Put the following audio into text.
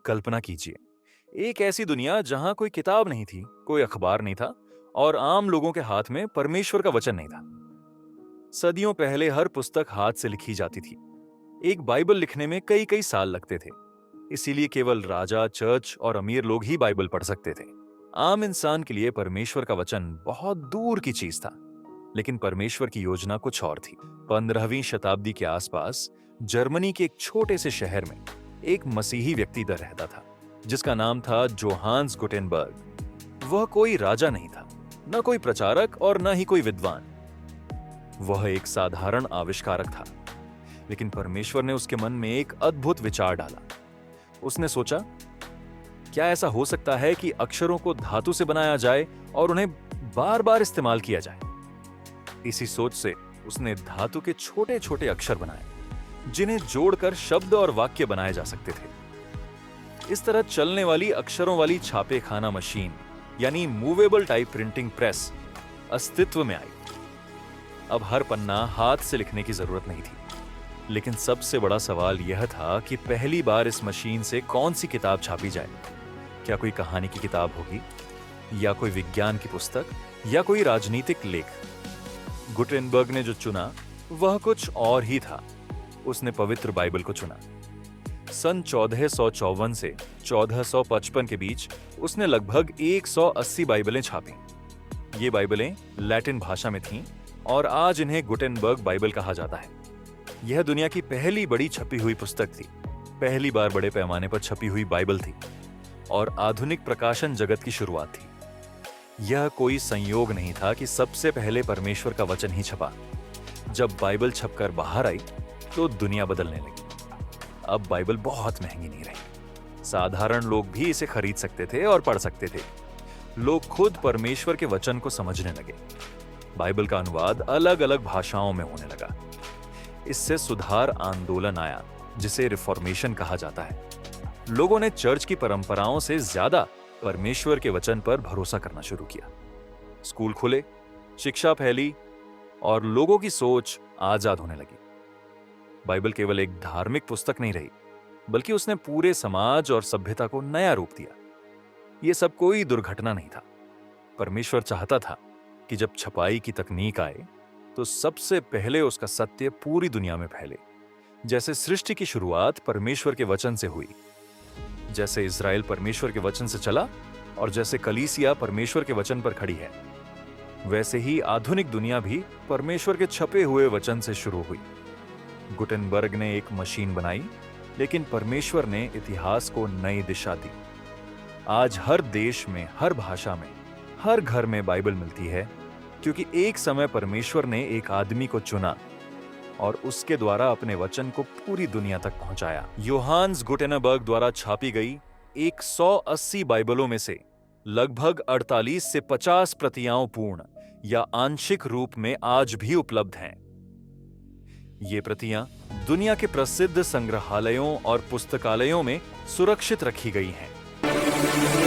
कल्पना कीजिए, एक ऐसी दुनिया जहां कोई किताब नहीं थी, कोई अखबार नहीं था और आम लोगों के हाथ में परमेश्वर का वचन नहीं था। सदियों पहले हर पुस्तक हाथ से लिखी जाती थी। एक बाइबल लिखने में कई कई साल लगते थे। इसीलिए केवल राजा, चर्च और अमीर लोग ही बाइबल पढ़ सकते थे। आम इंसान के लिए परमेश्वर का वचन बहुत दूर की चीज था। लेकिन परमेश्वर की योजना कुछ और थी। 15वीं शताब्दी के आसपास जर्मनी के एक छोटे से शहर में एक मसीही व्यक्ति रहता था, जिसका नाम था जोहान्स गुटेनबर्ग। वह कोई राजा नहीं था, न कोई प्रचारक और न ही कोई विद्वान। वह एक साधारण आविष्कारक था। लेकिन परमेश्वर ने उसके मन में एक अद्भुत विचार डाला। उसने सोचा, क्या ऐसा हो सकता है कि अक्षरों को धातु से बनाया जाए और उन्हें बार बार इस्तेमाल किया जाए। इसी सोच से उसने धातु के छोटे छोटे अक्षर बनाए, जिन्हें जोड़कर शब्द और वाक्य बनाए जा सकते थे। इस तरह चलने वाली अक्षरों वाली छापे खाना मशीन यानी मूवेबल टाइप प्रिंटिंग प्रेस अस्तित्व में आई। अब हर पन्ना हाथ से लिखने की जरूरत नहीं थी। लेकिन सबसे बड़ा सवाल यह था कि पहली बार इस मशीन से कौन सी किताब छापी जाए। क्या कोई कहानी की किताब होगी, या कोई विज्ञान की पुस्तक, या कोई राजनीतिक लेख? गुटेनबर्ग ने जो चुना वह कुछ और ही था। उसने पवित्र बाइबल को चुना। सन 1454 से 1455 के बीच उसने लगभग 180 बाइबलें छापी। ये बाइबलें लैटिन भाषा में थीं और आज इन्हें गुटेनबर्ग बाइबल कहा जाता है। यह दुनिया की पहली बड़ी छपी हुई पुस्तक थी, पहली बार बड़े पैमाने पर छपी हुई बाइबल थी और आधुनिक प्रकाशन जगत की शुरुआत थी। यह कोई संयोग नहीं था कि सबसे पहले परमेश्वर का वचन ही छपा। जब बाइबल छपकर बाहर आई तो दुनिया बदलने लगी। अब बाइबल बहुत महंगी नहीं रही। साधारण लोग भी इसे खरीद सकते थे और पढ़ सकते थे। लोग खुद परमेश्वर के वचन को समझने लगे। बाइबल का अनुवाद अलग अलग भाषाओं में होने लगा। इससे सुधार आंदोलन आया, जिसे रिफॉर्मेशन कहा जाता है। लोगों ने चर्च की परंपराओं से ज्यादा परमेश्वर के वचन पर भरोसा करना शुरू किया। स्कूल खुले, शिक्षा फैली और लोगों की सोच आजाद होने लगी। बाइबल केवल एक धार्मिक पुस्तक नहीं रही, बल्कि उसने पूरे समाज और सभ्यता को नया रूप दिया। यह सब कोई दुर्घटना नहीं था। परमेश्वर चाहता था कि जब छपाई की तकनीक आए तो सबसे पहले उसका सत्य पूरी दुनिया में फैले। जैसे सृष्टि की शुरुआत परमेश्वर के वचन से हुई, जैसे इज़राइल परमेश्वर के वचन से चला और जैसे कलीसिया परमेश्वर के वचन पर खड़ी है, वैसे ही आधुनिक दुनिया भी परमेश्वर के छपे हुए वचन से शुरू हुई। गुटेनबर्ग ने एक मशीन बनाई, लेकिन परमेश्वर ने इतिहास को नई दिशा दी। आज हर देश में, हर भाषा में, हर घर में बाइबल मिलती है, क्योंकि एक समय परमेश्वर ने एक आदमी को चुना और उसके द्वारा अपने वचन को पूरी दुनिया तक पहुंचाया। योहान्स गुटेनबर्ग द्वारा छापी गई 180 बाइबलों में से लगभग 48 से 50 प्रतियां पूर्ण या आंशिक रूप में आज भी उपलब्ध हैं। ये प्रतियां दुनिया के प्रसिद्ध संग्रहालयों और पुस्तकालयों में सुरक्षित रखी गई हैं।